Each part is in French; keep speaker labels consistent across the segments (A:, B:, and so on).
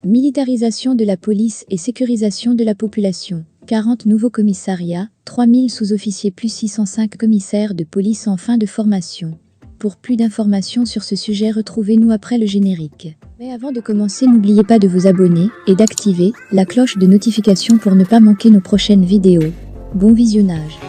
A: Militarisation de la police et sécurisation de la population. 40 nouveaux commissariats, 3000 sous-officiers plus 605 commissaires de police en fin de formation. Pour plus d'informations sur ce sujet, retrouvez-nous après le générique. Mais avant de commencer, n'oubliez pas de vous abonner et d'activer la cloche de notification pour ne pas manquer nos prochaines vidéos. Bon visionnage.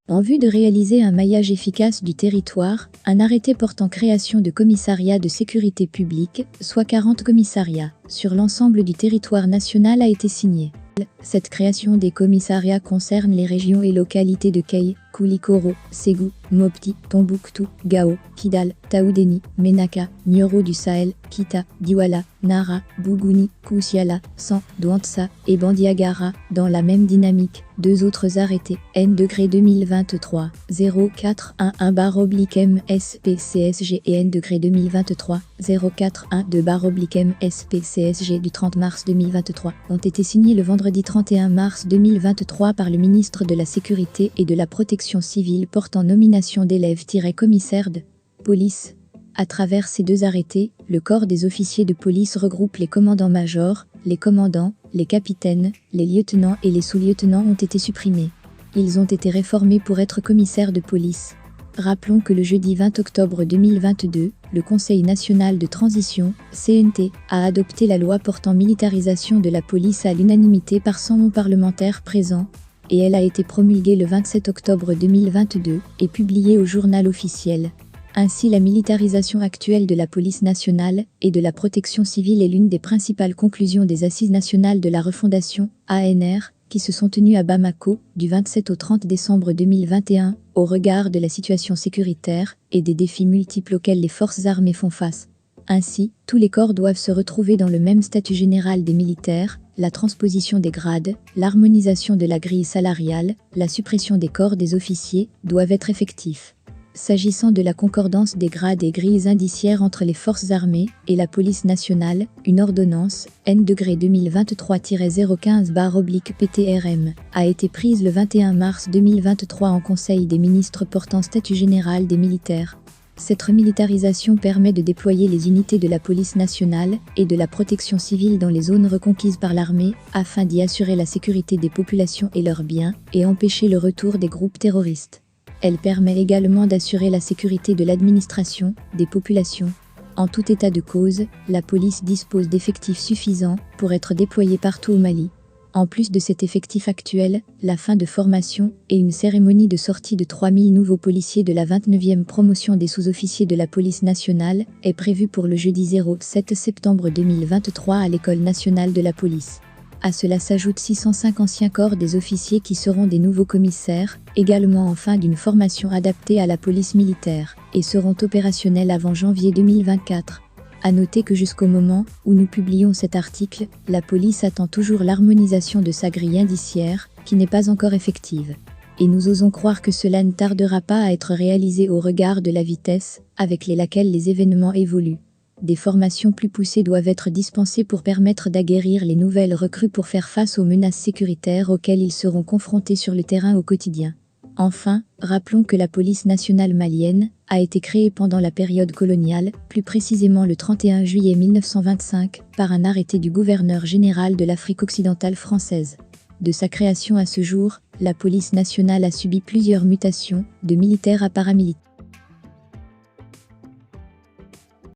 A: En vue de réaliser un maillage efficace du territoire, un arrêté portant création de commissariats de sécurité publique, soit 40 commissariats, sur l'ensemble du territoire national a été signé. Cette création des commissariats concerne les régions et localités de Kayes, Koulikoro, Ségou, Mopti, Tombouctou, Gao, Kidal, Taoudéni, Ménaka, Nioro du Sahel, Kita, Diwala, Nara, Bougouni, Koussiala, San, Douantsa et Bandiagara. Dans la même dynamique, deux autres arrêtés, N-2023, 0411/MSPCSG et N-2023, 0412/MSPCSG du 30 mars 2023, ont été signés le vendredi 31 mars 2023 par le ministre de la Sécurité et de la Protection civile portant nomination d'élèves-commissaires de police. À travers ces deux arrêtés, le corps des officiers de police regroupe les commandants-majors, les commandants, les capitaines, les lieutenants et les sous-lieutenants ont été supprimés. Ils ont été réformés pour être commissaires de police. Rappelons que le jeudi 20 octobre 2022, le Conseil national de transition, CNT, a adopté la loi portant militarisation de la police à l'unanimité par 100 parlementaires présents, et elle a été promulguée le 27 octobre 2022 et publiée au journal officiel. Ainsi, la militarisation actuelle de la police nationale et de la protection civile est l'une des principales conclusions des Assises nationales de la refondation, ANR, qui se sont tenues à Bamako, du 27 au 30 décembre 2021, au regard de la situation sécuritaire et des défis multiples auxquels les forces armées font face. Ainsi, tous les corps doivent se retrouver dans le même statut général des militaires, la transposition des grades, l'harmonisation de la grille salariale, la suppression des corps des officiers, doivent être effectifs. S'agissant de la concordance des grades et grilles indiciaires entre les forces armées et la police nationale, une ordonnance N-2023-015/PTRM a été prise le 21 mars 2023 en Conseil des ministres portant statut général des militaires. Cette remilitarisation permet de déployer les unités de la police nationale et de la protection civile dans les zones reconquises par l'armée afin d'y assurer la sécurité des populations et leurs biens et empêcher le retour des groupes terroristes. Elle permet également d'assurer la sécurité de l'administration, des populations. En tout état de cause, la police dispose d'effectifs suffisants pour être déployée partout au Mali. En plus de cet effectif actuel, la fin de formation et une cérémonie de sortie de 3000 nouveaux policiers de la 29e promotion des sous-officiers de la police nationale est prévue pour le jeudi 07 septembre 2023 à l'École nationale de la police. À cela s'ajoutent 605 anciens corps des officiers qui seront des nouveaux commissaires, également en fin d'une formation adaptée à la police militaire, et seront opérationnels avant janvier 2024. À noter que jusqu'au moment où nous publions cet article, la police attend toujours l'harmonisation de sa grille indiciaire, qui n'est pas encore effective. Et nous osons croire que cela ne tardera pas à être réalisé au regard de la vitesse avec laquelle les événements évoluent. Des formations plus poussées doivent être dispensées pour permettre d'aguerrir les nouvelles recrues pour faire face aux menaces sécuritaires auxquelles ils seront confrontés sur le terrain au quotidien. Enfin, rappelons que la police nationale malienne a été créée pendant la période coloniale, plus précisément le 31 juillet 1925, par un arrêté du gouverneur général de l'Afrique occidentale française. De sa création à ce jour, la police nationale a subi plusieurs mutations, de militaires à paramilitaires.